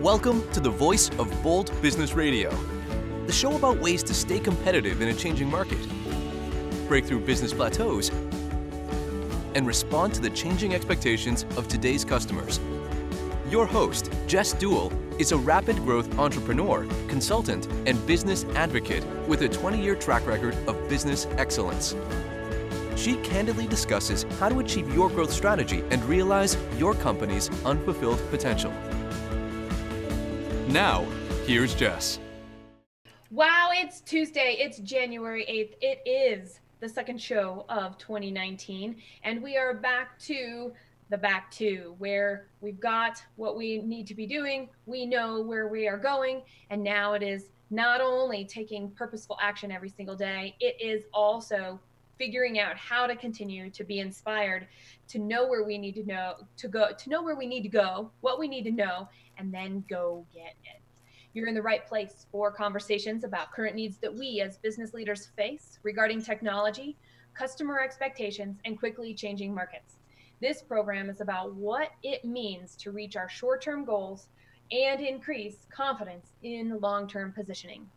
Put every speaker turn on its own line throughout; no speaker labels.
Welcome to the Voice of Bold Business Radio, the show about ways to stay competitive in a changing market, break through business plateaus, and respond to the changing expectations of today's customers. Your host, Jess Dewell, is a rapid growth entrepreneur, consultant, and business advocate with a 20-year track record of business excellence. She candidly discusses how to achieve your growth strategy and realize your company's unfulfilled potential. Now, here's Jess.
Wow, it's Tuesday. It's January 8th. It is the second show of 2019, and we are back to where we've got what we need to be doing. We know where we are going, and now it is not only taking purposeful action every single day, it is also figuring out how to continue to be inspired, to know where we need to know where we need to go, what we need to know, and then go get it. You're in the right place for conversations about current needs that we as business leaders face regarding technology, customer expectations, and quickly changing markets. This program is about what it means to reach our short-term goals and increase confidence in long-term positioning.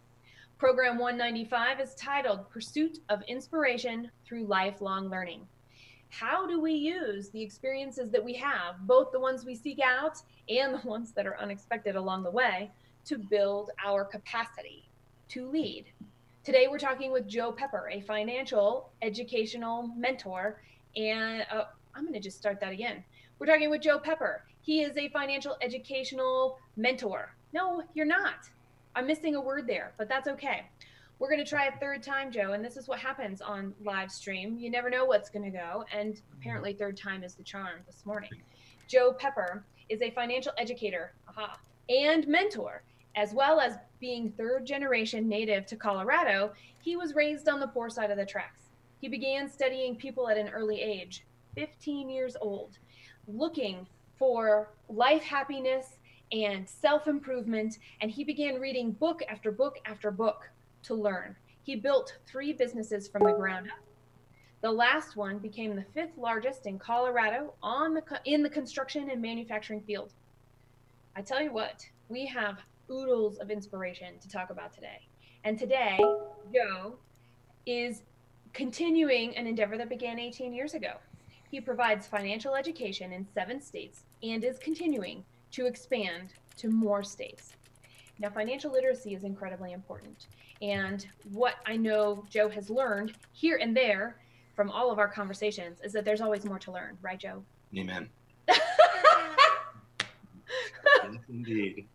Program 195 is titled Pursuit of Inspiration Through Lifelong Learning. How do we use the experiences that we have, both the ones we seek out and the ones that are unexpected along the way, to build our capacity to lead? Today, we're talking with Joe Pepper, a financial educational mentor. And I'm going to just start that again. We're talking with Joe Pepper. He is a financial educational mentor. No, you're not. I'm missing a word there, but that's okay. We're going to try a third time, Joe, and this is what happens on live stream. You never know what's going to go, and apparently third time is the charm this morning. Joe Pepper is a financial educator and mentor, as well as being third-generation native to Colorado. He was raised on the poor side of the tracks. He began studying people at an early age, 15 years old, looking for life happiness and self-improvement, and he began reading book after book after book to learn. He built 3 businesses from the ground up. The last one became the 5th largest in Colorado in the construction and manufacturing field. I tell you what, we have oodles of inspiration to talk about today. And today, Joe is continuing an endeavor that began 18 years ago. He provides financial education in 7 states and is continuing to expand to more states. Now, financial literacy is incredibly important. And what I know Joe has learned here and there from all of our conversations is that there's always more to learn. Right, Joe?
Amen. Indeed.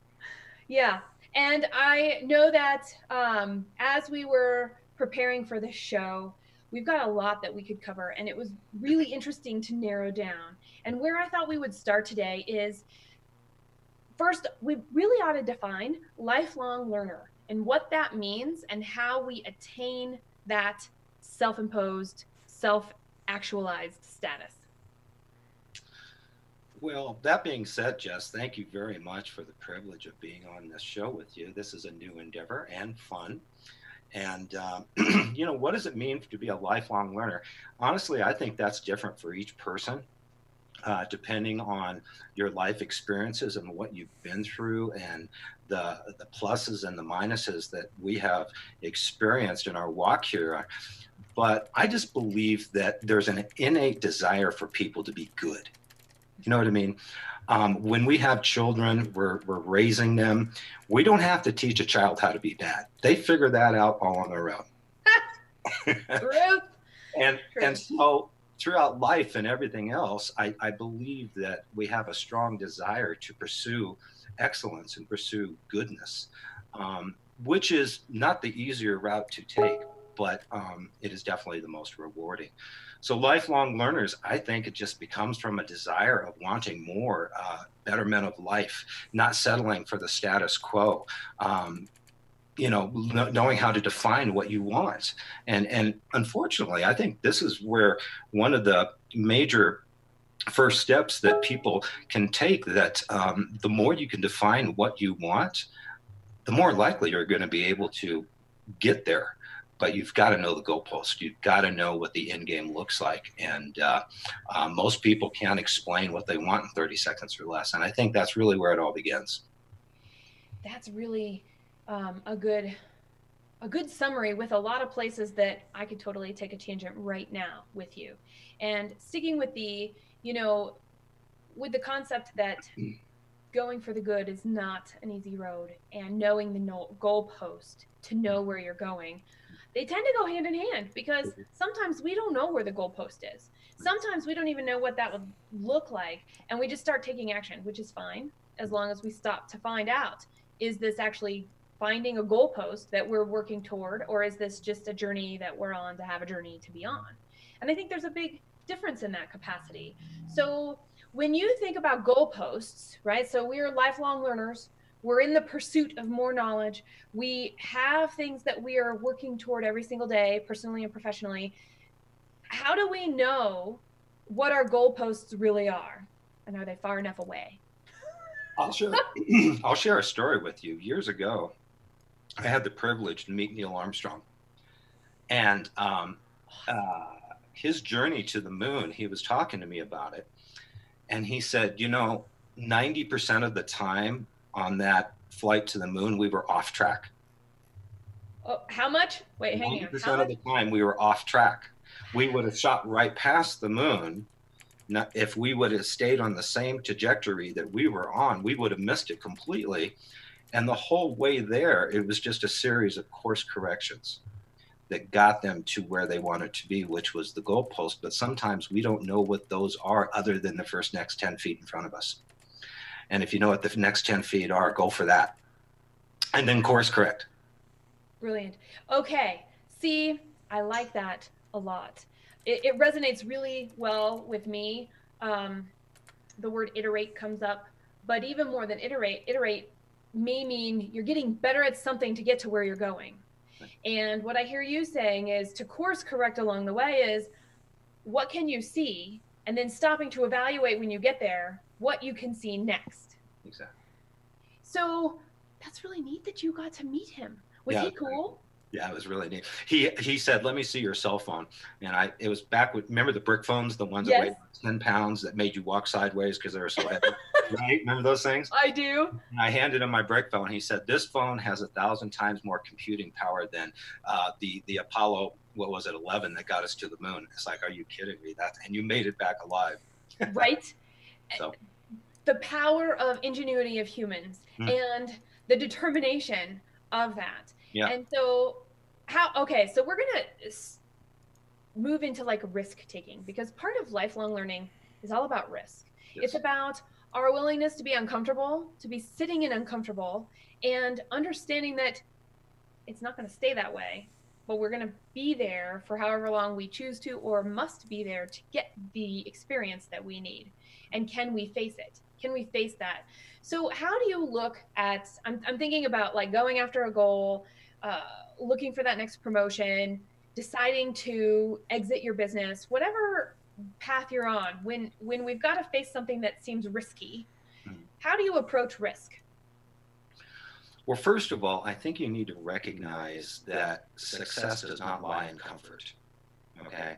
Yeah. And I know that as we were preparing for this show, we've got a lot that we could cover, and it was really interesting to narrow down. And where I thought we would start today is, first, we really ought to define lifelong learner and what that means and how we attain that self-imposed, self-actualized status.
Well, that being said, Jess, thank you very much for the privilege of being on this show with you. This is a new endeavor and fun. And, what does it mean to be a lifelong learner? Honestly, I think that's different for each person. Depending on your life experiences and what you've been through and the pluses and the minuses that we have experienced in our walk here. But I just believe that there's an innate desire for people to be good. You know what I mean? When we have children, we're raising them. We don't have to teach a child how to be bad. They figure that out all on their own.
Truth.
And so throughout life and everything else, I believe that we have a strong desire to pursue excellence and pursue goodness, which is not the easier route to take, but it is definitely the most rewarding. So lifelong learners, I think it just becomes from a desire of wanting more, betterment of life, not settling for the status quo. Knowing how to define what you want. And unfortunately, I think this is where one of the major first steps that people can take, that the more you can define what you want, the more likely you're going to be able to get there. But you've got to know the goalpost. You've got to know what the end game looks like. And most people can't explain what they want in 30 seconds or less. And I think that's really where it all begins.
That's really a good summary with a lot of places that I could totally take a tangent right now with you. And sticking with the, you know, with the concept that going for the good is not an easy road, and knowing the goalpost to know where you're going, they tend to go hand in hand, because sometimes we don't know where the goalpost is. Sometimes we don't even know what that would look like, and we just start taking action, which is fine as long as we stop to find out, is this actually finding a goalpost that we're working toward, or is this just a journey that we're on to have a journey to be on? And I think there's a big difference in that capacity. So when you think about goalposts, right? So we're lifelong learners. We're in the pursuit of more knowledge. We have things that we are working toward every single day, personally and professionally. How do we know what our goalposts really are? And are they far enough away?
I'll share a story with you. Years ago, I had the privilege to meet Neil Armstrong. And his journey to the moon, he was talking to me about it. And he said, 90% of the time on that flight to the moon, we were off track.
Oh, how much? Wait, hang on.
90% of the time we were off track. We would have shot right past the moon. If we would have stayed on the same trajectory that we were on, we would have missed it completely. And the whole way there, it was just a series of course corrections that got them to where they wanted to be, which was the goalpost. But sometimes we don't know what those are other than the next 10 feet in front of us. And if you know what the next 10 feet are, go for that. And then course correct.
Brilliant. Okay. See, I like that a lot. It resonates really well with me. The word iterate comes up, but even more than iterate may mean you're getting better at something to get to where you're going. And what I hear you saying is to course correct along the way is what can you see, and then stopping to evaluate when you get there what you can see next.
Exactly.
So that's really neat that you got to meet him. Was he cool?
Yeah, it was really neat. He said, "Let me see your cell phone." And it was back with, remember the brick phones, the ones that weighed 10 pounds that made you walk sideways because they were so heavy, right? Remember those things?
I do.
And I handed him my brick phone. He said, "This phone has 1,000 times more computing power than the Apollo, what was it, 11 that got us to the moon." It's like, are you kidding me? And you made it back alive.
Right.
So
the power of ingenuity of humans and the determination of that.
Yeah.
And so so we're going to move into like risk taking, because part of lifelong learning is all about risk. Yes. It's about our willingness to be uncomfortable, to be sitting in uncomfortable, and understanding that it's not going to stay that way, but we're going to be there for however long we choose to, or must be there to get the experience that we need. And can we face it? Can we face that? So how do you look at, I'm thinking about like going after a goal, looking for that next promotion, deciding to exit your business, whatever path you're on, when we've got to face something that seems risky, how do you approach risk?
Well, first of all, I think you need to recognize that success does not lie in comfort. Okay?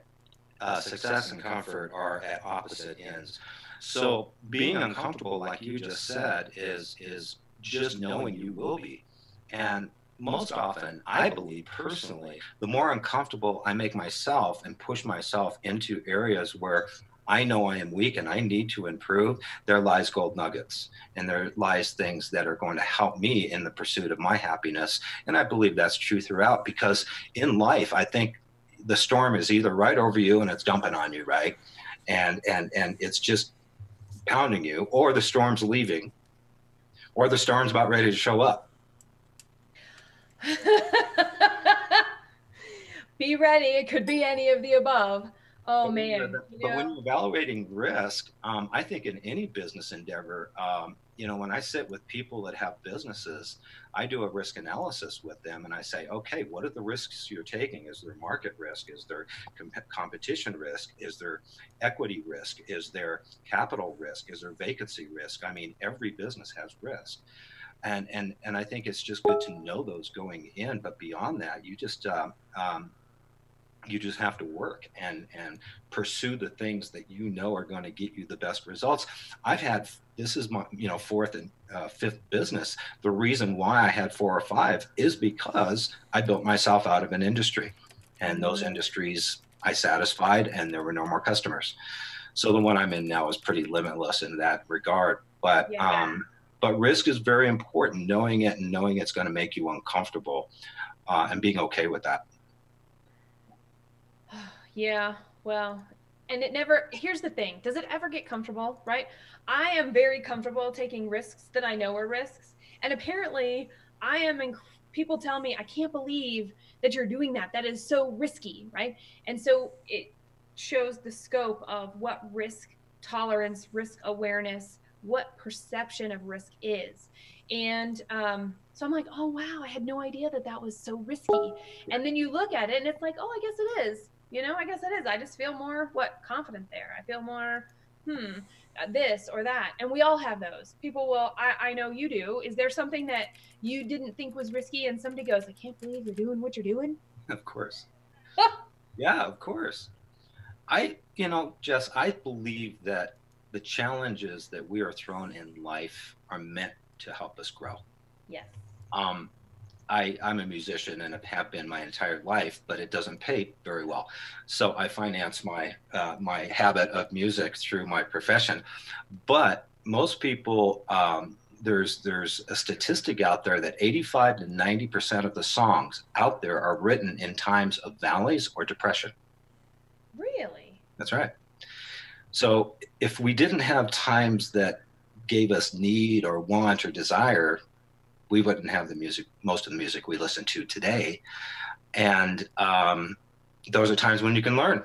Success and comfort are at opposite ends. So being uncomfortable, like you just said, is just knowing you will be. And most often, I believe personally, the more uncomfortable I make myself and push myself into areas where I know I am weak and I need to improve, there lies gold nuggets, and there lies things that are going to help me in the pursuit of my happiness. And I believe that's true throughout, because in life, I think the storm is either right over you and it's dumping on you, right? And it's just pounding you, or the storm's leaving, or the storm's about ready to show up.
Be ready. It could be any of the above. Oh, man.
But when you're evaluating risk, I think in any business endeavor, when I sit with people that have businesses, I do a risk analysis with them, and I say, okay, what are the risks you're taking? Is there market risk? Is there competition risk? Is there equity risk? Is there capital risk? Is there vacancy risk? I mean, every business has risk. And I think it's just good to know those going in. But beyond that, you just You just have to work and pursue the things that you know are going to get you the best results. This is my, fourth and fifth business. The reason why I had 4 or 5 is because I built myself out of an industry, and those industries I satisfied, and there were no more customers. So the one I'm in now is pretty limitless in that regard. But risk is very important, knowing it and knowing it's going to make you uncomfortable, and being okay with that.
Yeah, well, and here's the thing, does it ever get comfortable, right? I am very comfortable taking risks that I know are risks. And apparently people tell me, I can't believe that you're doing that. That is so risky, right? And so it shows the scope of what risk tolerance, risk awareness, what perception of risk is. And so I'm like, oh, wow, I had no idea that was so risky. And then you look at it and it's like, oh, I guess it is. I guess it is. I just feel more confident there. I feel more, this or that. And we all have those. People will, I know you do. Is there something that you didn't think was risky and somebody goes, I can't believe you're doing what you're doing?
Of course. Yeah, of course. Jess, I believe that the challenges that we are thrown in life are meant to help us grow.
Yes.
I'm a musician and have been my entire life, but it doesn't pay very well. So I finance my habit of music through my profession. But most people, there's a statistic out there that 85 to 90% of the songs out there are written in times of valleys or depression.
Really?
That's right. So if we didn't have times that gave us need or want or desire, we wouldn't have most of the music we listen to today. And those are times when you can learn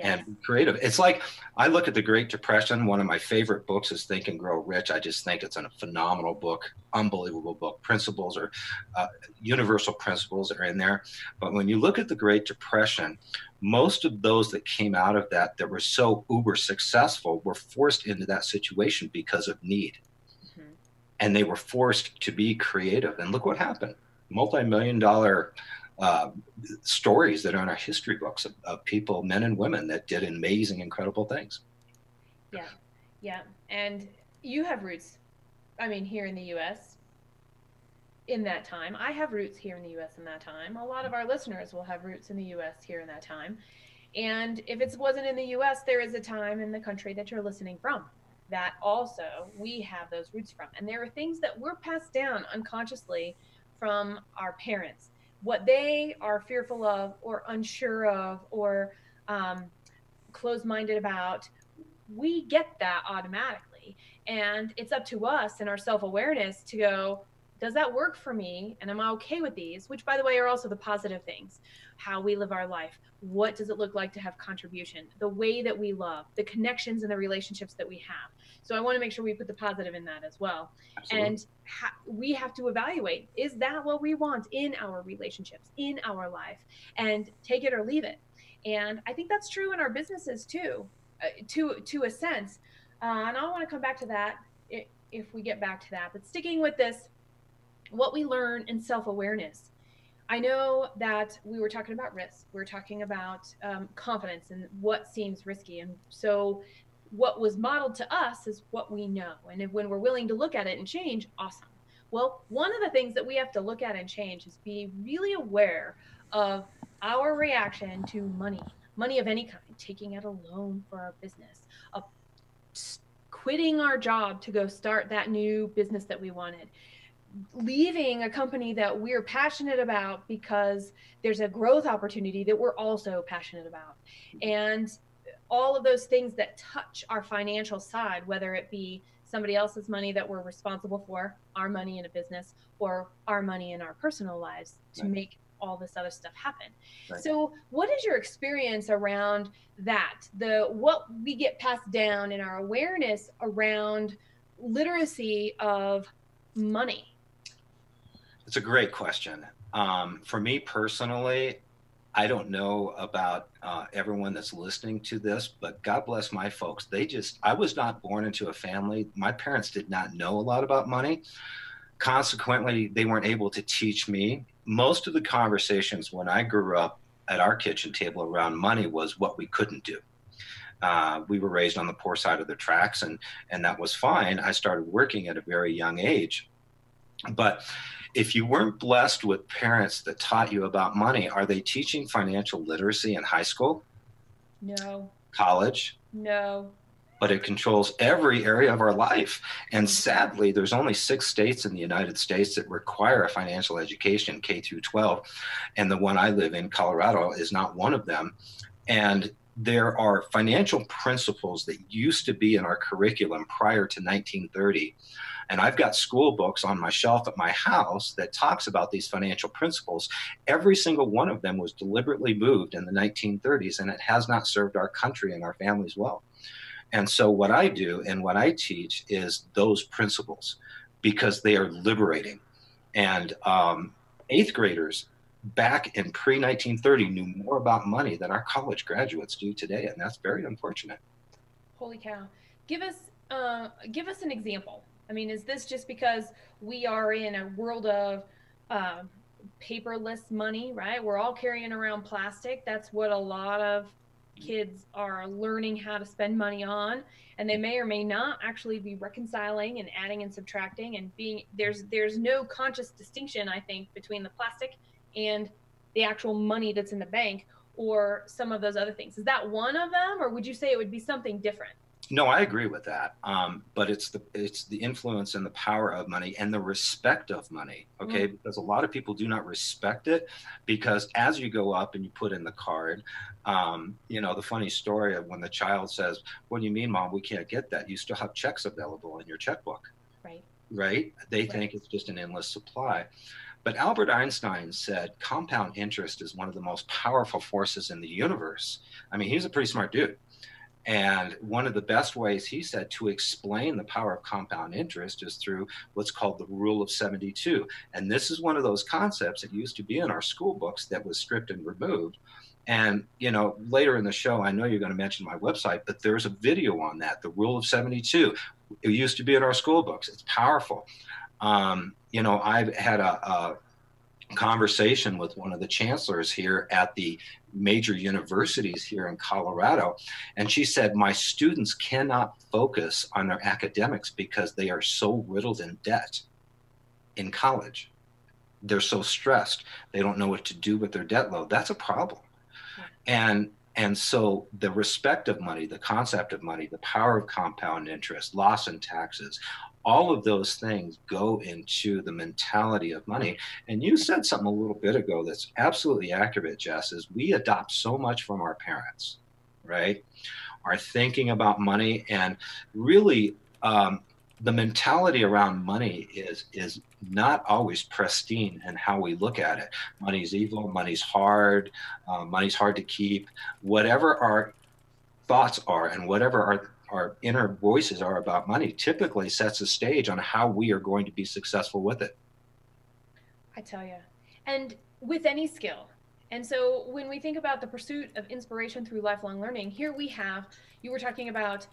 and be creative. It's like, I look at the Great Depression. One of my favorite books is Think and Grow Rich. I just think it's a phenomenal book, unbelievable book. Principles or universal principles are in there. But when you look at the Great Depression, most of those that came out of that were so uber successful were forced into that situation because of need. And they were forced to be creative. And look what happened. Multi-million-dollar stories that are in our history books of people, men and women, that did amazing, incredible things.
Yeah, yeah. And you have roots, here in the U.S. in that time. I have roots here in the U.S. in that time. A lot of our listeners will have roots in the U.S. here in that time. And if it wasn't in the U.S., there is a time in the country that you're listening from that also we have those roots from. And there are things that were passed down unconsciously from our parents, what they are fearful of or unsure of or closed-minded about. We get that automatically. And it's up to us and our self-awareness to go, does that work for me? And am I okay with these? Which, by the way, are also the positive things. How we live our life. What does it look like to have contribution? The way that we love, the connections and the relationships that we have. So I want to make sure we put the positive in that as well. Absolutely. And we have to evaluate, is that what we want in our relationships, in our life, and take it or leave it. And I think that's true in our businesses too, to a sense. And I want to come back to that if we get back to that. But sticking with this, what we learn in self-awareness. I know that we were talking about risk. We were talking about confidence and what seems risky. And so what was modeled to us is what we know. And when we're willing to look at it and change, awesome. Well, one of the things that we have to look at and change is be really aware of our reaction to money of any kind, taking out a loan for our business, quitting our job to go start that new business that we wanted, leaving a company that we're passionate about because there's a growth opportunity that we're also passionate about. And all of those things that touch our financial side, whether it be somebody else's money that we're responsible for, our money in a business, or our money in our personal lives to make all this other stuff happen. Right. So what is your experience around that? What we get passed down in our awareness around literacy of money?
It's a great question. For me personally, I don't know about everyone that's listening to this, but God bless my folks. I was not born into a family. My parents did not know a lot about money. Consequently, they weren't able to teach me. Most of the conversations when I grew up at our kitchen table around money was what we couldn't do. We were raised on the poor side of the tracks, and that was fine. I started working at a very young age. But if you weren't blessed with parents that taught you about money, are they teaching financial literacy in high school?
No.
College?
No.
But it controls every area of our life. And sadly, there's only 6 states in the United States that require a financial education, K through 12. And the one I live in, Colorado, is not one of them. And there are financial principles that used to be in our curriculum prior to 1930. And I've got school books on my shelf at my house that talks about these financial principles. Every single one of them was deliberately moved in the 1930s, and it has not served our country and our families well. And so what I do and what I teach is those principles, because they are liberating. And 8th graders back in pre-1930 knew more about money than our college graduates do today, and that's very unfortunate.
Holy cow. Give us an example. I mean, is this just because we are in a world of paperless money, right? We're all carrying around plastic. That's what a lot of kids are learning how to spend money on, and they may or may not actually be reconciling and adding and subtracting and being there's no conscious distinction, I think, between the plastic and the actual money that's in the bank or some of those other things. Is that one of them, or would you say it would be something different?
No, I agree with that. But it's the influence and the power of money and the respect of money. Okay, because a lot of people do not respect it, because as you go up and you put in the card, the funny story of when the child says, "What do you mean, Mom? We can't get that. You still have checks available in your checkbook." Right. Right. They think it's just an endless supply. But Albert Einstein said compound interest is one of the most powerful forces in the universe. I mean, he's a pretty smart dude. And one of the best ways, he said, to explain the power of compound interest is through what's called the rule of 72. And this is one of those concepts that used to be in our school books that was stripped and removed. And, later in the show, I know you're going to mention my website, but there's a video on that, the rule of 72. It used to be in our school books. It's powerful. I've had a conversation with one of the chancellors here at the major universities here in Colorado. And she said, my students cannot focus on their academics because they are so riddled in debt in college. They're so stressed. They don't know what to do with their debt load. That's a problem. And so the respect of money, the concept of money, the power of compound interest, loss in taxes, all of those things go into the mentality of money. And you said something a little bit ago that's absolutely accurate, Jess, is we adopt so much from our parents, right? Our thinking about money, and really the mentality around money is not always pristine in how we look at it. Money's evil, money's hard to keep. Whatever our thoughts are and whatever our inner voices are about money typically sets a stage on how we are going to be successful with it.
I tell you. And with any skill. And so when we think about the pursuit of inspiration through lifelong learning, here we have, you were talking about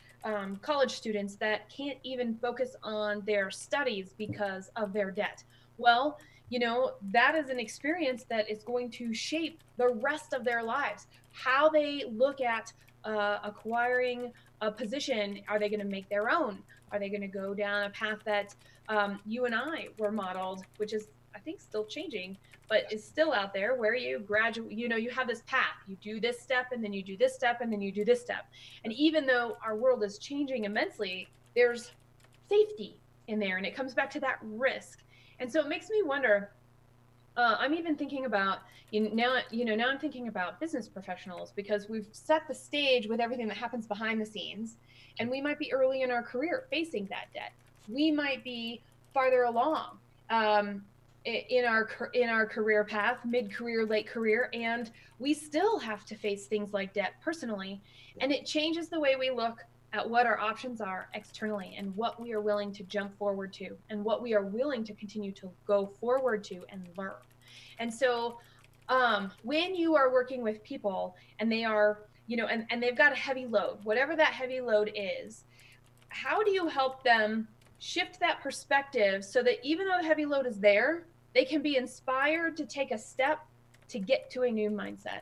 college students that can't even focus on their studies because of their debt. Well, that is an experience that is going to shape the rest of their lives. How they look at acquiring a position, are they going to make their own? Are they going to go down a path that you and I were modeled, which is, I think, still changing, but is still out there, where you graduate, you have this path, you do this step, and then you do this step, and then you do this step. And even though our world is changing immensely, there's safety in there, and it comes back to that risk. And so it makes me wonder, I'm even thinking about, now I'm thinking about business professionals, because we've set the stage with everything that happens behind the scenes, and we might be early in our career facing that debt. We might be farther along in our career path, mid-career, late career, and we still have to face things like debt personally. And it changes the way we look at what our options are externally and what we are willing to jump forward to and what we are willing to continue to go forward to and learn. And so when you are working with people and they are, and they've got a heavy load, whatever that heavy load is, how do you help them shift that perspective so that even though the heavy load is there, they can be inspired to take a step to get to a new mindset?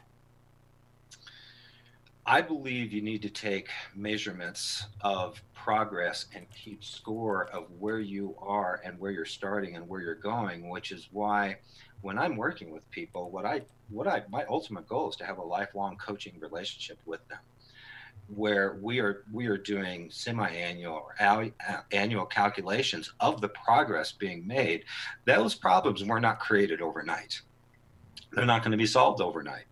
I believe you need to take measurements of progress and keep score of where you are and where you're starting and where you're going, which is why when I'm working with people, my ultimate goal is to have a lifelong coaching relationship with them, where we are doing semi-annual or annual calculations of the progress being made. Those problems were not created overnight. They're not going to be solved overnight.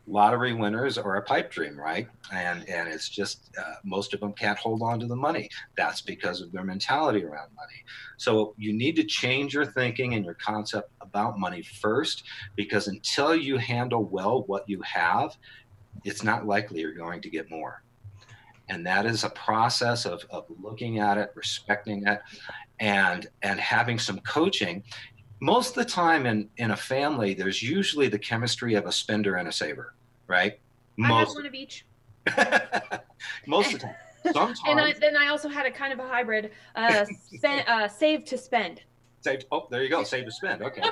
Lottery winners are a pipe dream, right? And it's just most of them can't hold on to the money. That's because of their mentality around money. So you need to change your thinking and your concept about money first, because until you handle well what you have, it's not likely you're going to get more. And that is a process of looking at it, respecting it, and having some coaching. Most of the time in a family, there's usually the chemistry of a spender and a saver, right?
I had one of each.
Most of the time. Sometimes.
And then I also had a kind of a hybrid, save to spend.
Save. Oh, there you go. Save to spend. Okay.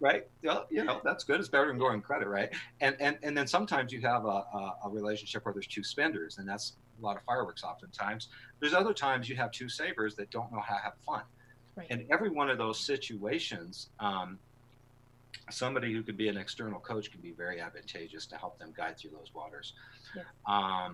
Right. Well, that's good. It's better than going credit, right? And then sometimes you have a relationship where there's two spenders, and that's a lot of fireworks oftentimes. There's other times you have two savers that don't know how to have fun. Right. In every one of those situations, somebody who could be an external coach can be very advantageous to help them guide through those waters. Yeah.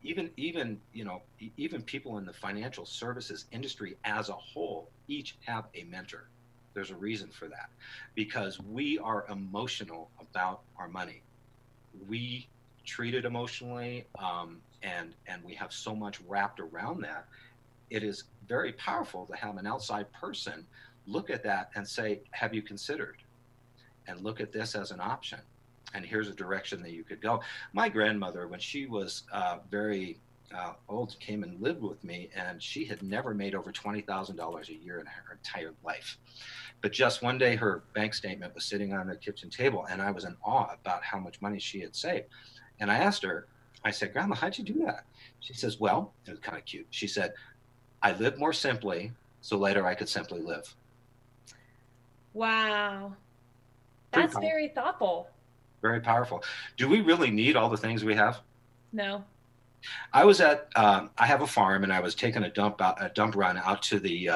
Even people in the financial services industry as a whole each have a mentor. There's a reason for that, because we are emotional about our money. We treat it emotionally, and we have so much wrapped around that. It is very powerful to have an outside person look at that and say, have you considered? And look at this as an option. And here's a direction that you could go. My grandmother, when she was very old, came and lived with me, and she had never made over $20,000 a year in her entire life. But just one day, her bank statement was sitting on the kitchen table, and I was in awe about how much money she had saved. And I asked her, I said, Grandma, how'd you do that? She says, well, it was kind of cute. She said, I lived more simply, so later I could simply live.
Wow. That's very thoughtful.
Very powerful. Do we really need all the things we have?
No.
I was at, I have a farm, and I was taking a dump run out to the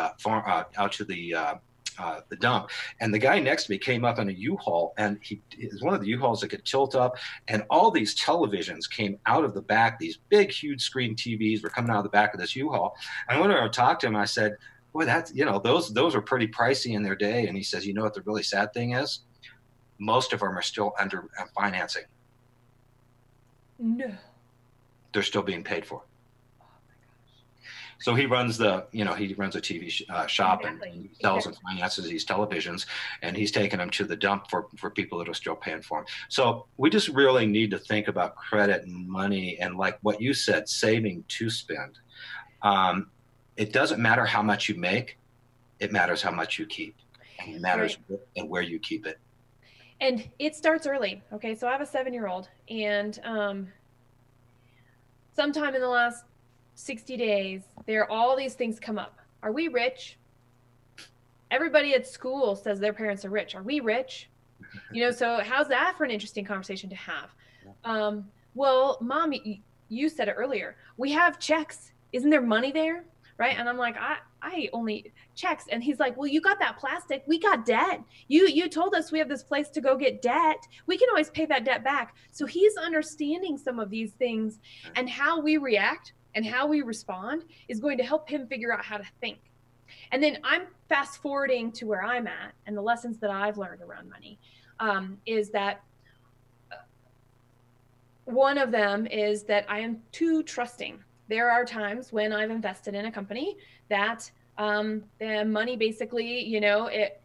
the dump, and the guy next to me came up in a U-Haul, and it was one of the U-Hauls that could tilt up, and all these televisions came out of the back. These big, huge screen TVs were coming out of the back of this U-Haul. And when I talked to him, I said, boy, that's, those are pretty pricey in their day. And he says, you know what the really sad thing is? Most of them are still under financing.
No.
They're still being paid for. So he runs a TV shop,
Exactly.
and he sells and finances these televisions, and he's taking them to the dump for people that are still paying for them. So we just really need to think about credit and money, and like what you said, saving to spend. It doesn't matter how much you make. It matters how much you keep, and it matters where you keep it.
And it starts early. Okay, so I have a 7-year-old, and sometime in the last 60 days, all these things come up. Are we rich? Everybody at school says their parents are rich. Are we rich? So how's that for an interesting conversation to have? Well, Mom, you said it earlier. We have checks. Isn't there money there? Right? And I'm like, I only checks. And he's like, well, you got that plastic. We got debt. You told us we have this place to go get debt. We can always pay that debt back. So he's understanding some of these things, and how we react and how we respond is going to help him figure out how to think. And then I'm fast forwarding to where I'm at, and the lessons that I've learned around money is that one of them is that I am too trusting. There are times when I've invested in a company that the money basically,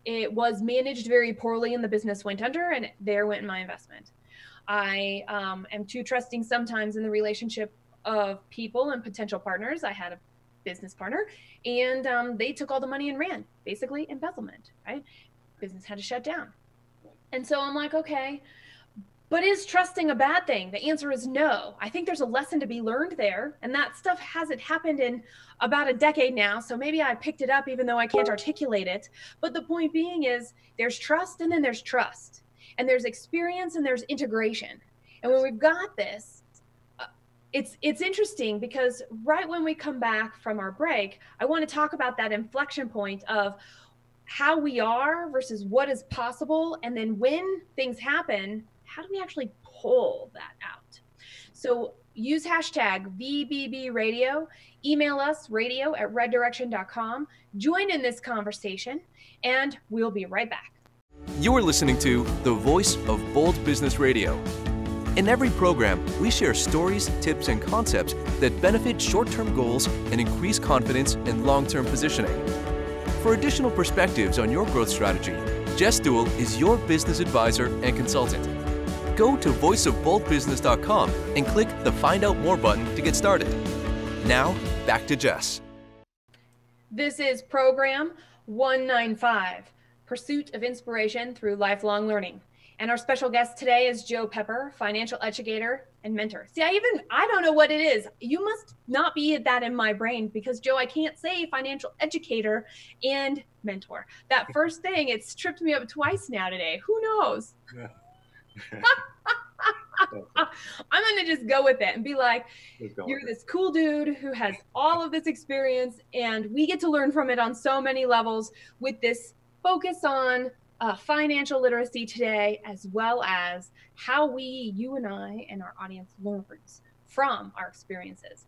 it was managed very poorly and the business went under, and there went my investment. I am too trusting sometimes in the relationship of people and potential partners. I had a business partner, and they took all the money and ran, basically embezzlement, right? Business had to shut down. And so I'm like, okay, but is trusting a bad thing? The answer is no. I think there's a lesson to be learned there. And that stuff hasn't happened in about a decade now. So maybe I picked it up even though I can't articulate it. But the point being is there's trust, and then there's trust. And there's experience, and there's integration. And when we've got this, it's interesting because right when we come back from our break, I want to talk about that inflection point of how we are versus what is possible. And then when things happen, how do we actually pull that out? So use hashtag VBB Radio, email us radio@reddirection.com, join in this conversation, and we'll be right back.
You're listening to the voice of Bold Business Radio. In every program, we share stories, tips, and concepts that benefit short-term goals and increase confidence in long-term positioning. For additional perspectives on your growth strategy, Jess Dewell is your business advisor and consultant. Go to voiceofboldbusiness.com and click the Find Out More button to get started. Now, back to Jess.
This is program 195, Pursuit of Inspiration Through Lifelong Learning. And our special guest today is Joe Pepper, financial educator and mentor. See, I don't know what it is. You must not be that in my brain because, Joe, I can't say financial educator and mentor. That first thing, it's tripped me up twice now today. Who knows? I'm going to just go with it and be like, you're this cool dude who has all of this experience, and we get to learn from it on so many levels with this focus on financial literacy today, as well as how you and I and our audience learns from our experiences.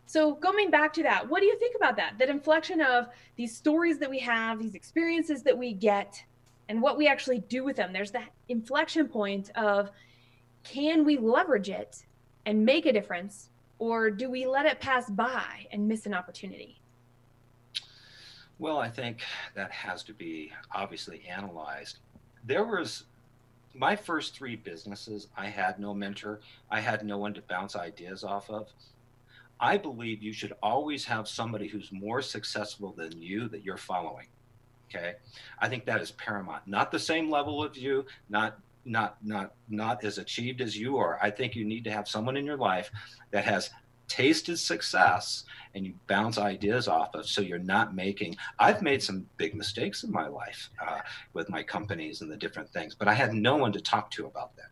So going back to that, what do you think about that? That inflection of these stories that we have, these experiences that we get, and what we actually do with them. There's that inflection point of, can we leverage it and make a difference, or do we let it pass by and miss an opportunity?
Well, I think that has to be obviously analyzed. There was my first 3 businesses. I had no mentor. I had no one to bounce ideas off of. I believe you should always have somebody who's more successful than you that you're following. Okay. I think that is paramount. Not the same level of you, not as achieved as you are. I think you need to have someone in your life that has tasted success and you bounce ideas off of, so you're not making. I've made some big mistakes in my life with my companies and the different things, but I had no one to talk to about that.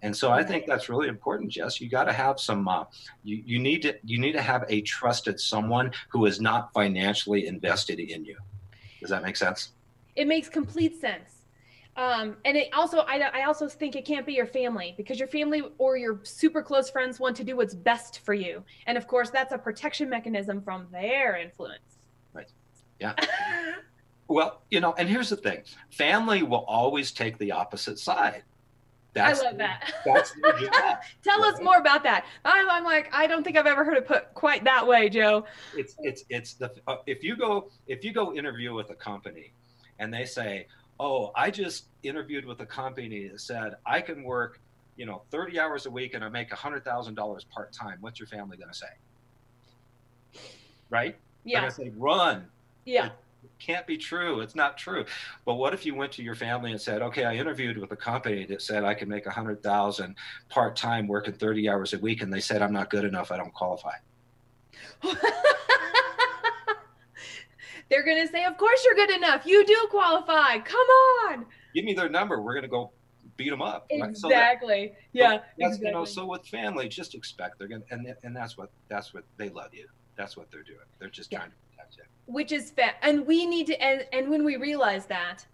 And so I think that's really important, Jess. You got to have some. You need to have a trusted someone who is not financially invested in you. Does that make sense?
It makes complete sense. And it also, I also think it can't be your family, because your family or your super close friends want to do what's best for you. And of course, that's a protection mechanism from their influence.
Right. Yeah. Well, and here's the thing. Family will always take the opposite side.
I love that.
That's their job.
Tell us more about that. I'm like, I don't think I've ever heard it put quite that way, Joe.
If you go interview with a company and they say, oh, I just interviewed with a company that said I can work, 30 hours a week and I make $100,000 part-time. What's your family going to say? Right?
Yeah.
They're going to say, run.
Yeah.
It can't be true. It's not true. But what if you went to your family and said, okay, I interviewed with a company that said I can make $100,000 part-time working 30 hours a week, and they said I'm not good enough, I don't qualify.
They're going to say, of course you're good enough. You do qualify. Come on.
Give me their number. We're going to go beat them up.
Exactly.
Right?
So exactly.
So with family, just expect they're going to, and that's what they love you. That's what they're doing. They're just trying to protect you.
Which is fair. And we need to, and when we realize that,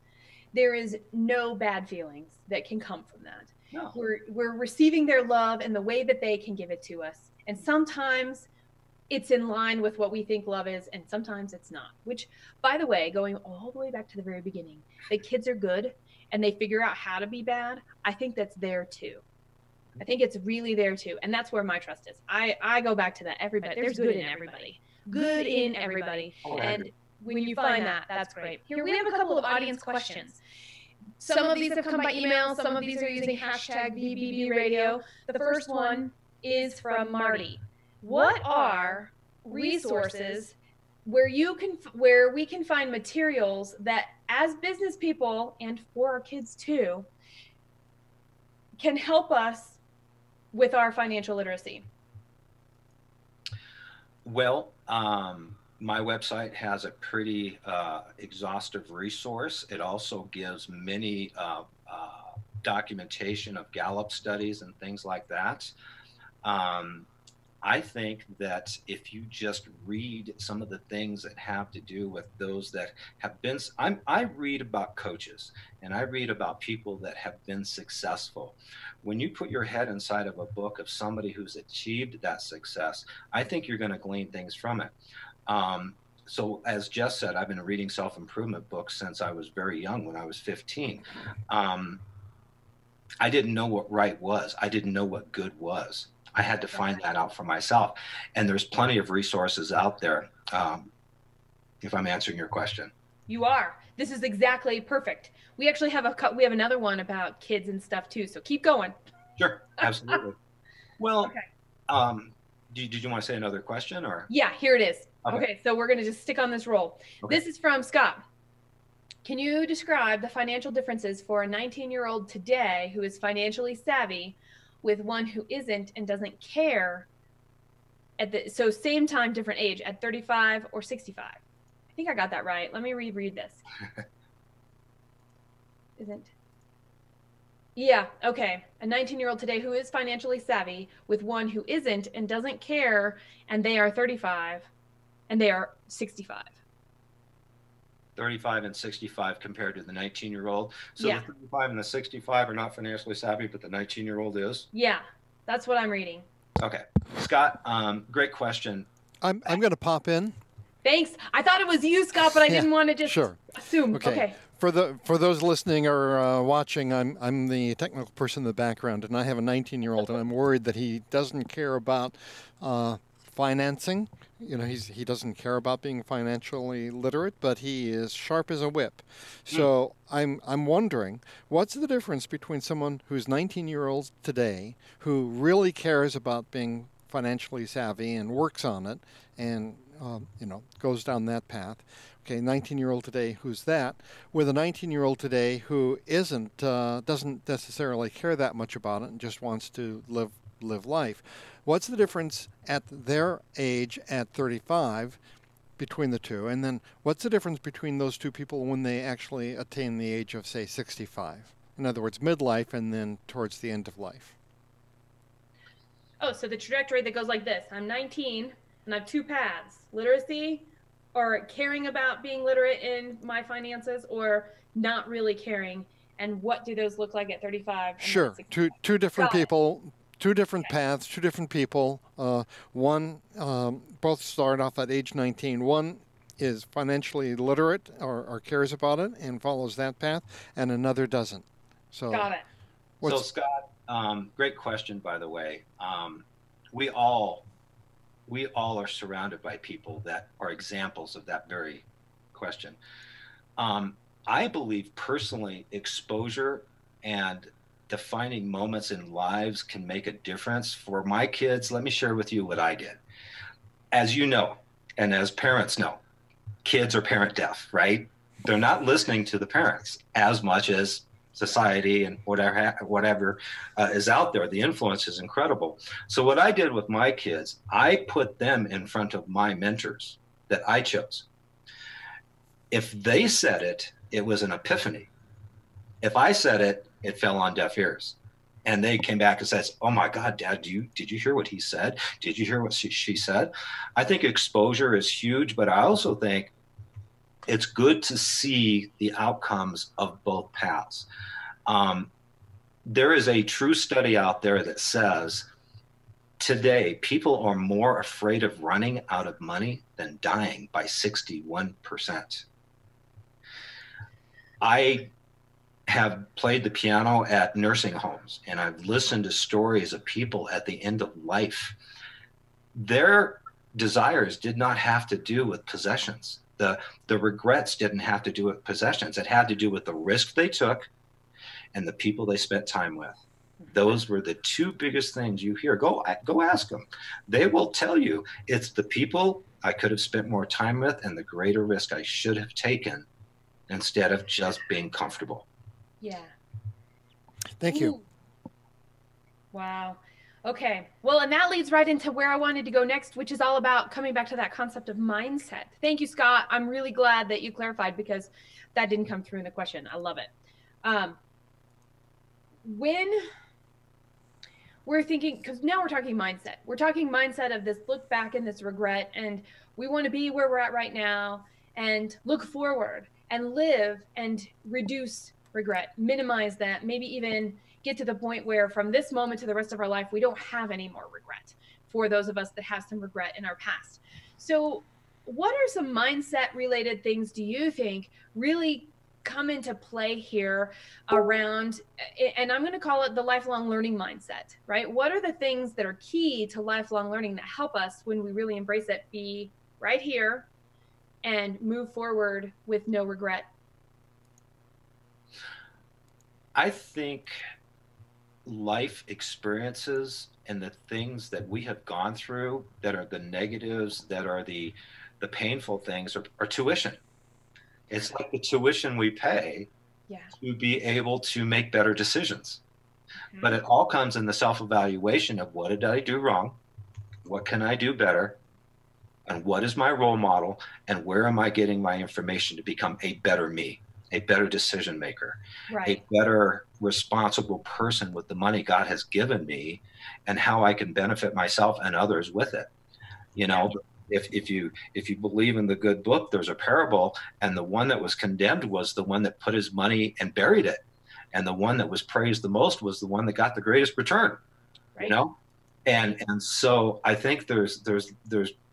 there is no bad feelings that can come from that.
No.
We're receiving their love and the way that they can give it to us. And sometimes it's in line with what we think love is, and sometimes it's not. Which, by the way, going all the way back to the very beginning, the kids are good and they figure out how to be bad. I think that's there too. I think it's really there too. And that's where my trust is. I go back to that. Everybody, there's good in everybody. Good in everybody. And when you find that, that's great. Here we have a couple of audience questions. Some of these have come by email. Some of these are using hashtag VBB Radio. The first one is from Marty. What are resources where we can find materials that, as business people and for our kids too, can help us with our financial literacy?
Well, my website has a pretty exhaustive resource. It also gives many documentation of Gallup studies and things like that. I think that if you just read some of the things that have to do with those that have been, I read about coaches and I read about people that have been successful. When you put your head inside of a book of somebody who's achieved that success, I think you're going to glean things from it. So as Jess said, I've been reading self-improvement books since I was very young, when I was 15. I didn't know what right was. I didn't know what good was. I had to find that out for myself. And there's plenty of resources out there, if I'm answering your question.
You are. This is exactly perfect. We actually have another one about kids and stuff too. So keep going.
Sure, absolutely. Well, okay. Did you want to say another question, or?
Yeah, here it is. Okay, so we're going to just stick on this roll. Okay. This is from Scott. Can you describe the financial differences for a 19-year-old today who is financially savvy with one who isn't and doesn't care so same time, different age, at 35 or 65? I think I got that right. Let me reread this. Isn't. Yeah, okay. A 19-year-old today who is financially savvy with one who isn't and doesn't care, and they are 35 and they are 65.
35 and 65 compared to the 19-year-old. So the 35 and the 65 are not financially savvy, but the 19-year-old is?
Yeah, that's what I'm reading.
Okay. Scott, great question.
I'm going to pop in.
Thanks. I thought it was you, Scott, but I didn't want to just assume. Okay.
For those listening or watching, I'm the technical person in the background, and I have a 19-year-old, and I'm worried that he doesn't care about financing. You know, he doesn't care about being financially literate, but he is sharp as a whip. So I'm wondering, what's the difference between someone who's 19-year-old today who really cares about being financially savvy and works on it and goes down that path? Okay, 19-year-old today who's that, with a 19-year-old today who doesn't necessarily care that much about it and just wants to live life. What's the difference at their age at 35 between the two? And then what's the difference between those two people when they actually attain the age of, say, 65? In other words, midlife and then towards the end of life.
Oh, so the trajectory that goes like this. I'm 19 and I have two paths: literacy, or caring about being literate in my finances, or not really caring. And what do those look like at 35?
Sure. Two different people. Two different paths, two different people. Both start off at age 19. One is financially literate or cares about it and follows that path, and another doesn't. So,
got it.
So, Scott, great question, by the way. We all are surrounded by people that are examples of that very question. I believe personally, exposure and defining moments in lives can make a difference. For my kids, let me share with you what I did. As you know, and as parents know, kids are parent deaf, right? They're not listening to the parents as much as society and whatever is out there. The influence is incredible. So what I did with my kids, I put them in front of my mentors that I chose. If they said it, it was an epiphany. If I said it, it fell on deaf ears. And they came back and said, "Oh my God, Dad, did you hear what he said? Did you hear what she said?" I think exposure is huge, but I also think it's good to see the outcomes of both paths. There is a true study out there that says today people are more afraid of running out of money than dying by 61%. I have played the piano at nursing homes, and I've listened to stories of people at the end of life. Their desires did not have to do with possessions. The regrets didn't have to do with possessions. It had to do with the risk they took and the people they spent time with. Those were the two biggest things you hear. Go ask them. They will tell you it's the people I could have spent more time with and the greater risk I should have taken instead of just being comfortable.
Yeah.
Thank you.
Wow. Okay. Well, and that leads right into where I wanted to go next, which is all about coming back to that concept of mindset. Thank you, Scott. I'm really glad that you clarified, because that didn't come through in the question. I love it. we're thinking, because now we're talking mindset. We're talking mindset of this look back and this regret, and we want to be where we're at right now and look forward and live and reduce regret, minimize that, maybe even get to the point where from this moment to the rest of our life, we don't have any more regret, for those of us that have some regret in our past. So what are some mindset related things do you think really come into play here around, and I'm going to call it the lifelong learning mindset, right? What are the things that are key to lifelong learning that help us when we really embrace it, be right here and move forward with no regret?
I think life experiences and the things that we have gone through that are the negatives, that are the painful things are tuition. It's like the tuition we pay to be able to make better decisions. Mm-hmm. But it all comes in the self-evaluation of what did I do wrong? What can I do better? And what is my role model? And where am I getting my information to become a better me, a better decision maker, a better responsible person with the money God has given me, and how I can benefit myself and others with it. You know, if you believe in the good book, there's a parable, and the one that was condemned was the one that put his money and buried it, and the one that was praised the most was the one that got the greatest return. You know, and so I think there's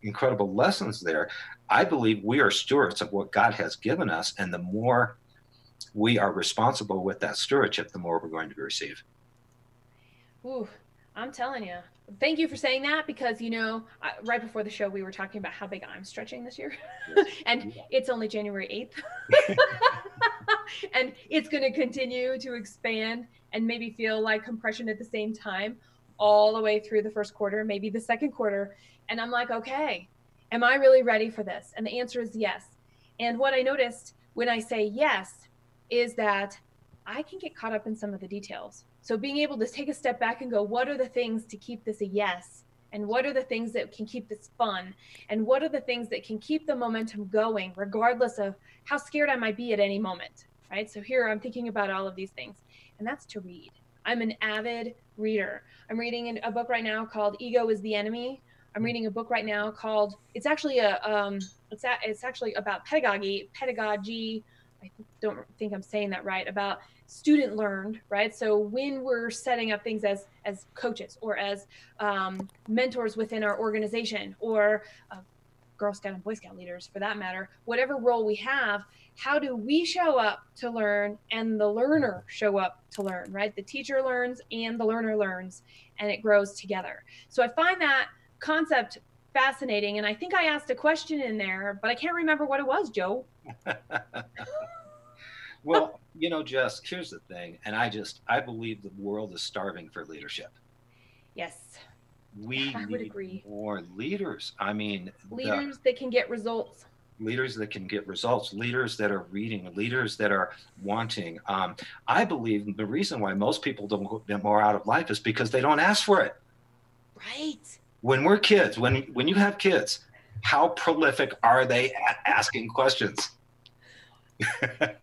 incredible lessons there. I believe we are stewards of what God has given us, and the more we are responsible with that stewardship, the more we're going to receive.
Ooh, I'm telling you. Thank you for saying that, because, you know, right before the show, we were talking about how big I'm stretching this year. And it's only January 8th. And it's going to continue to expand and maybe feel like compression at the same time, all the way through the first quarter, maybe the second quarter. And I'm like, okay, am I really ready for this? And the answer is yes. And what I noticed when I say yes is that I can get caught up in some of the details. So being able to take a step back and go, what are the things to keep this a yes? And what are the things that can keep this fun? And what are the things that can keep the momentum going, regardless of how scared I might be at any moment, right? So here I'm thinking about all of these things, and that's to read. I'm an avid reader. I'm reading a book right now called Ego is the Enemy. I'm reading a book right now called, it's actually about pedagogy. I don't think I'm saying that right, about student learned, right? So when we're setting up things as coaches or as mentors within our organization, or Girl Scout and Boy Scout leaders for that matter, whatever role we have, how do we show up to learn and the learner show up to learn, right? The teacher learns and the learner learns, and it grows together. So I find that concept fascinating. And I think I asked a question in there, but I can't remember what it was, Joe.
Well, you know, Jess, here's the thing. And I believe the world is starving for leadership.
Yes.
We need more leaders. I mean,
leaders that can get results.
Leaders that can get results, leaders that are reading, leaders that are wanting. I believe the reason why most people don't get more out of life is because they don't ask for it.
Right.
When we're kids, when you have kids, how prolific are they at asking questions? They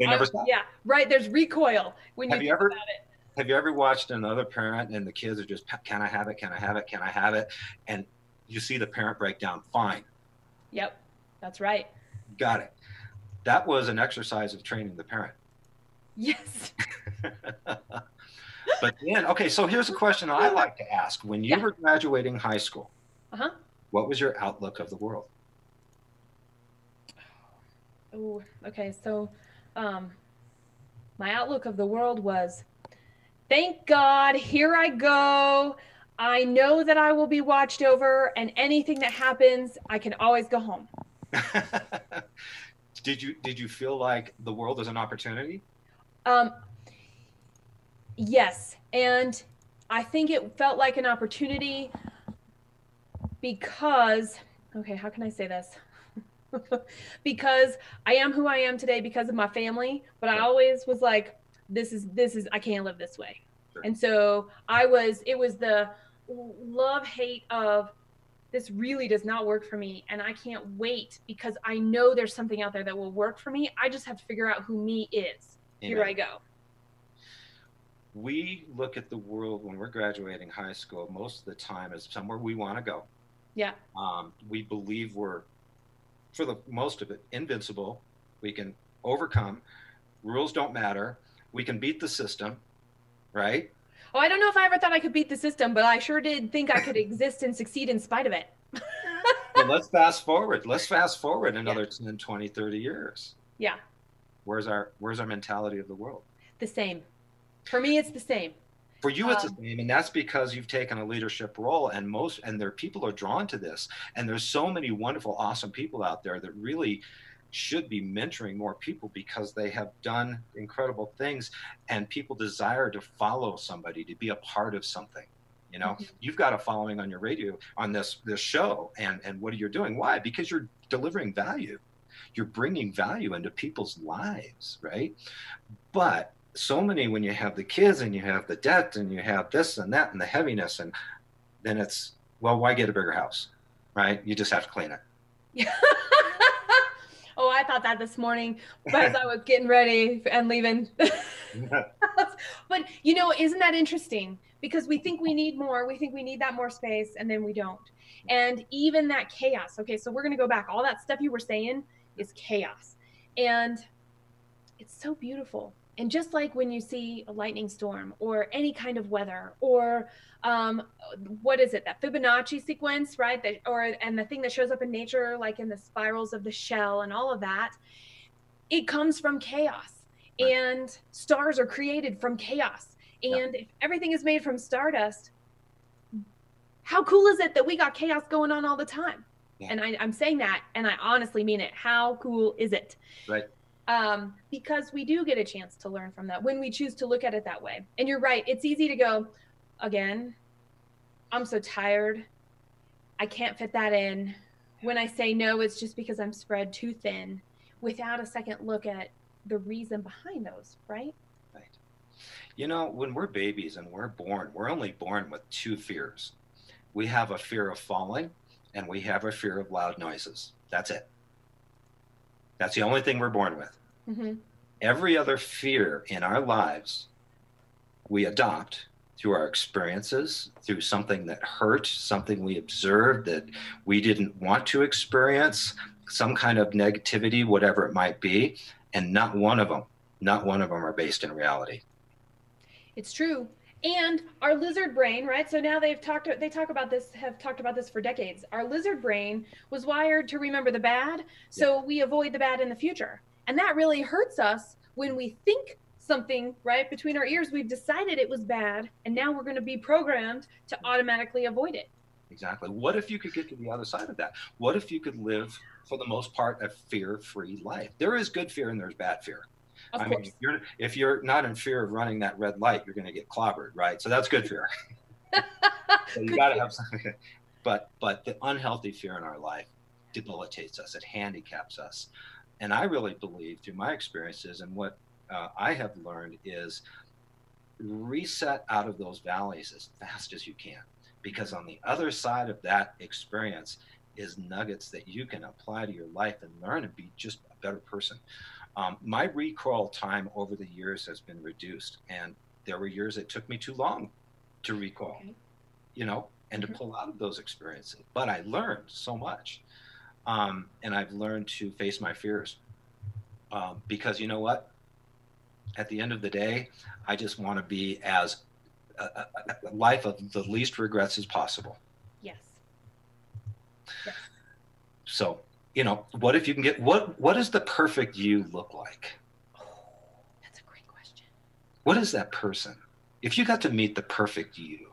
never stop.
Yeah, right. There's recoil when you think about it.
Have you ever watched another parent and the kids are just, can I have it? Can I have it? Can I have it? And you see the parent break down. Fine.
Yep, that's right.
Got it. That was an exercise of training the parent.
Yes.
But then, okay, so here's a question I like to ask. When you were graduating high school, what was your outlook of the world?
Oh, okay. So my outlook of the world was, thank God, here I go. I know that I will be watched over, and anything that happens, I can always go home.
Did you feel like the world was an opportunity?
Yes. And I think it felt like an opportunity because, okay, how can I say this? Because I am who I am today because of my family, but I always was like, this is, I can't live this way. Sure. And so it was the love-hate of, this really does not work for me, and I can't wait because I know there's something out there that will work for me. I just have to figure out who me is. Amen. Here I go.
we look at the world when we're graduating high school most of the time as somewhere we want to go.
Yeah.
We believe we're, for the most of it, invincible. We can overcome. Rules don't matter. We can beat the system, right?
Oh, I don't know if I ever thought I could beat the system, but I sure did think I could exist and succeed in spite of it.
Well, let's fast forward. Let's fast forward another 10, 20, 30 years.
Yeah.
Where's our mentality of the world?
The same. For me, it's the same.
For you, it's the same, and that's because you've taken a leadership role, and their people are drawn to this. And there's so many wonderful, awesome people out there that really should be mentoring more people because they have done incredible things, and people desire to follow somebody, to be a part of something. You know, you've got a following on your radio, on this show, and what are you doing? Why? Because you're delivering value. You're bringing value into people's lives, right? But so many, when you have the kids and you have the debt and you have this and that and the heaviness, and then it's, well, why get a bigger house, right? You just have to clean it.
Oh, I thought that this morning as I was getting ready and leaving. But, you know, isn't that interesting? Because we think we need more. We think we need that more space, and then we don't. And even that chaos. Okay, so we're going to go back. All that stuff you were saying is chaos. And it's so beautiful. And just like when you see a lightning storm or any kind of weather, or what is it, that Fibonacci sequence, right? And the thing that shows up in nature, like in the spirals of the shell and all of that, it comes from chaos. Right. And stars are created from chaos. And if everything is made from stardust, how cool is it that we got chaos going on all the time? Yeah. And I'm saying that, and I honestly mean it. How cool is it?
Right.
Because we do get a chance to learn from that when we choose to look at it that way. And you're right. It's easy to go, again, I'm so tired. I can't fit that in. When I say no, it's just because I'm spread too thin, without a second look at the reason behind those, right?
Right. You know, when we're babies and we're born, we're only born with two fears. We have a fear of falling, and we have a fear of loud noises. That's it. That's the only thing we're born with.
Mm-hmm.
Every other fear in our lives, we adopt through our experiences, through something that hurt, something we observed that we didn't want to experience, some kind of negativity, whatever it might be. And not one of them are based in reality.
It's true. And our lizard brain, right? So now they talked about this for decades. Our lizard brain was wired to remember the bad, so we avoid the bad in the future. And that really hurts us when we think something, right, between our ears, we've decided it was bad, and now we're going to be programmed to automatically avoid it.
Exactly. What if you could get to the other side of that? What if you could live, for the most part, a fear-free life? There is good fear and there's bad fear.
Of course.
Mean, if you're not in fear of running that red light, you're going to get clobbered, right? So that's good fear. So you got to have something. But the unhealthy fear in our life debilitates us. It handicaps us. And I really believe, through my experiences and what I have learned, is reset out of those valleys as fast as you can. Because on the other side of that experience is nuggets that you can apply to your life and learn and be just a better person. My recall time over the years has been reduced, and there were years it took me too long to recall, you know, and to pull out of those experiences. But I learned so much, and I've learned to face my fears, because you know what? At the end of the day, I just want to be as a life of the least regrets as possible.
Yes.
So, you know, what if you can get, what does the perfect you look like?
Oh, that's a great question.
What is that person? If you got to meet the perfect you,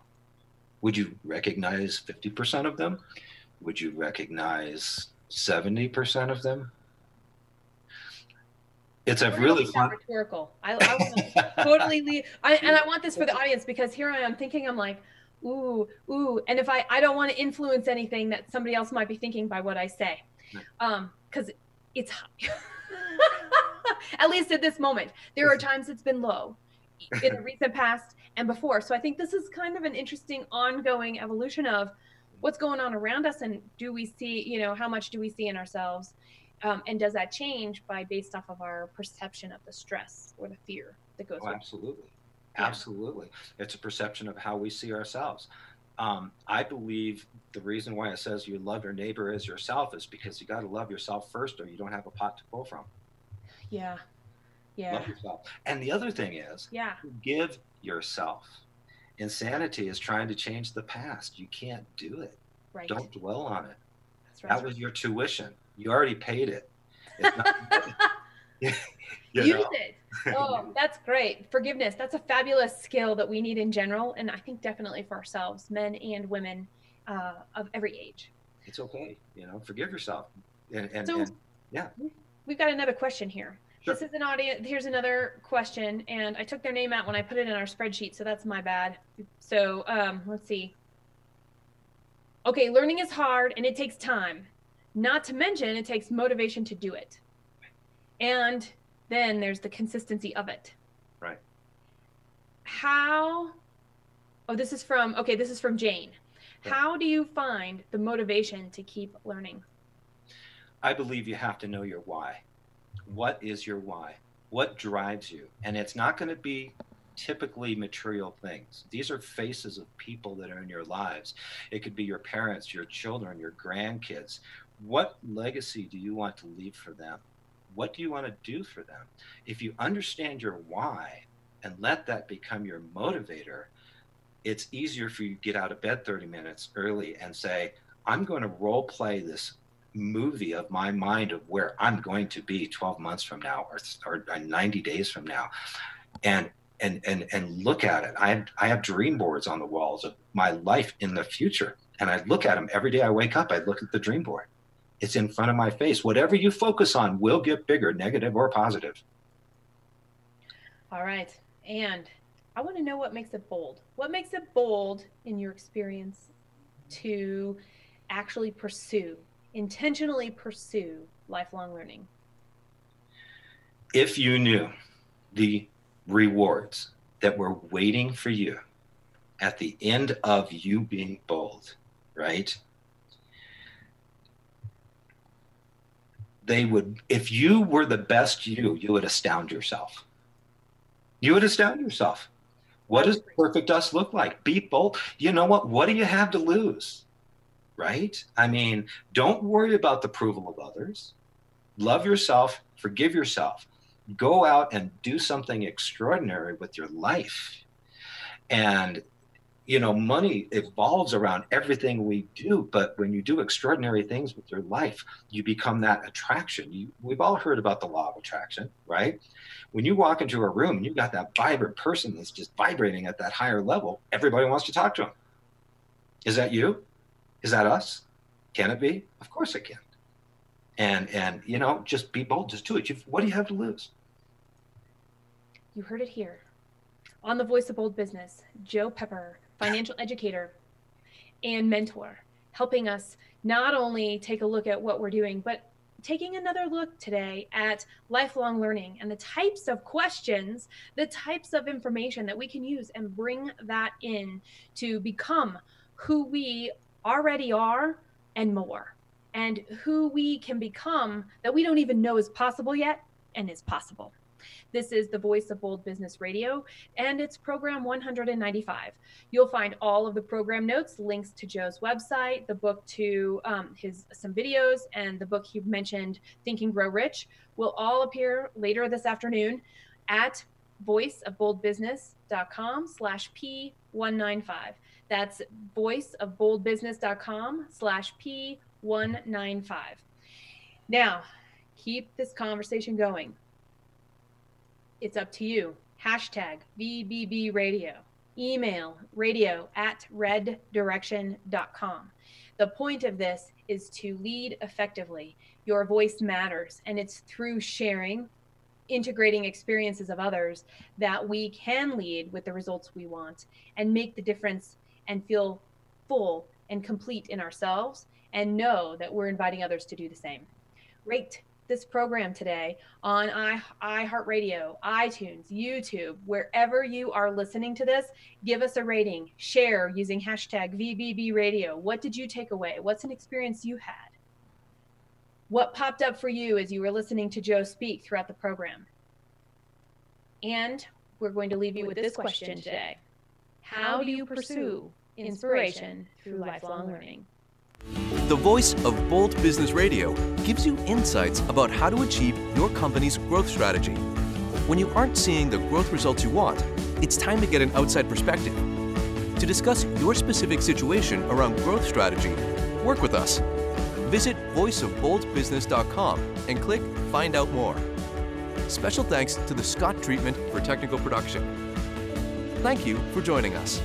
would you recognize 50% of them? Would you recognize 70% of them? It's a really fun.
Rhetorical. I want to totally leave. And I want this for the audience, because here I am thinking, I'm like, ooh. And if I don't want to influence anything that somebody else might be thinking by what I say. Because it's at least at this moment. There are times it's been low in the recent past and before. So I think this is kind of an interesting ongoing evolution of what's going on around us, and do we see, you know, how much do we see in ourselves? And does that change based off of our perception of the stress or the fear that goes with it?
Absolutely. Absolutely. It's a perception of how we see ourselves. I believe the reason why it says you love your neighbor as yourself is because you got to love yourself first, or you don't have a pot to pull from.
Yeah. Yeah.
Love yourself. And the other thing is,
Yeah.
forgive yourself. Insanity is trying to change the past. You can't do it.
Right.
Don't dwell on it.
That's right.
That was your tuition. You already paid it. It's not,
Use it. Oh, that's great. Forgiveness. That's a fabulous skill that we need in general. And I think definitely for ourselves, men and women of every age.
It's okay. Forgive yourself. And yeah.
We've got another question here.
Sure.
This is an audience. Here's another question. And I took their name out when I put it in our spreadsheet. So that's my bad. So let's see. Okay. Learning is hard and it takes time. Not to mention it takes motivation to do it. And then there's the consistency of it.
Right.
This is from Jane. Right. How do you find the motivation to keep learning?
I believe you have to know your why. What is your why? What drives you? And it's not going to be typically material things. These are faces of people that are in your lives. It could be your parents, your children, your grandkids. What legacy do you want to leave for them? What do you want to do for them? If you understand your why and let that become your motivator, it's easier for you to get out of bed 30 minutes early and say, I'm going to role play this movie of my mind of where I'm going to be 12 months from now or 90 days from now. And look at it. I have dream boards on the walls of my life in the future. And I look at them every day I wake up. I look at the dream board. It's in front of my face. Whatever you focus on will get bigger, negative or positive.
All right. And I want to know what makes it bold. What makes it bold in your experience to actually intentionally pursue lifelong learning?
If you knew the rewards that were waiting for you at the end of you being bold, right? If you were the best you would astound yourself. You would astound yourself. What does perfect us look like? Be bold. You know what? What do you have to lose? Right? I mean, don't worry about the approval of others. Love yourself, forgive yourself. Go out and do something extraordinary with your life. And money evolves around everything we do, but when you do extraordinary things with your life, you become that attraction. We've all heard about the law of attraction, right? When you walk into a room and you've got that vibrant person that's just vibrating at that higher level, everybody wants to talk to them. Is that you? Is that us? Can it be? Of course it can. And just be bold, just do it. What do you have to lose?
You heard it here. On the Voice of Bold Business, Joe Pepper, financial educator and mentor, helping us not only take a look at what we're doing, but taking another look today at lifelong learning and the types of questions, the types of information that we can use and bring that in to become who we already are and more, and who we can become that we don't even know is possible yet and is possible. This is the Voice of Bold Business Radio, and it's program 195. You'll find all of the program notes, links to Joe's website, the book to some videos, and the book he mentioned, Think and Grow Rich, will all appear later this afternoon at voiceofboldbusiness.com/P195. That's voiceofboldbusiness.com/P195. Now, keep this conversation going. It's up to you. Hashtag VBB Radio. Email radio@reddirection.com. The point of this is to lead effectively. Your voice matters, and it's through sharing, integrating experiences of others that we can lead with the results we want and make the difference and feel full and complete in ourselves and know that we're inviting others to do the same. Rate this program today on iHeartRadio, iTunes, YouTube, wherever you are listening to this. Give us a rating. Share using hashtag VBB Radio. What did you take away? What's an experience you had? What popped up for you as you were listening to Joe speak throughout the program? And we're going to leave you with this question today. How do you pursue inspiration through lifelong learning?
The voice of Bold Business Radio gives you insights about how to achieve your company's growth strategy. When you aren't seeing the growth results you want, it's time to get an outside perspective. To discuss your specific situation around growth strategy, work with us. Visit voiceofboldbusiness.com and click Find Out More. Special thanks to the Scott Treatment for technical production. Thank you for joining us.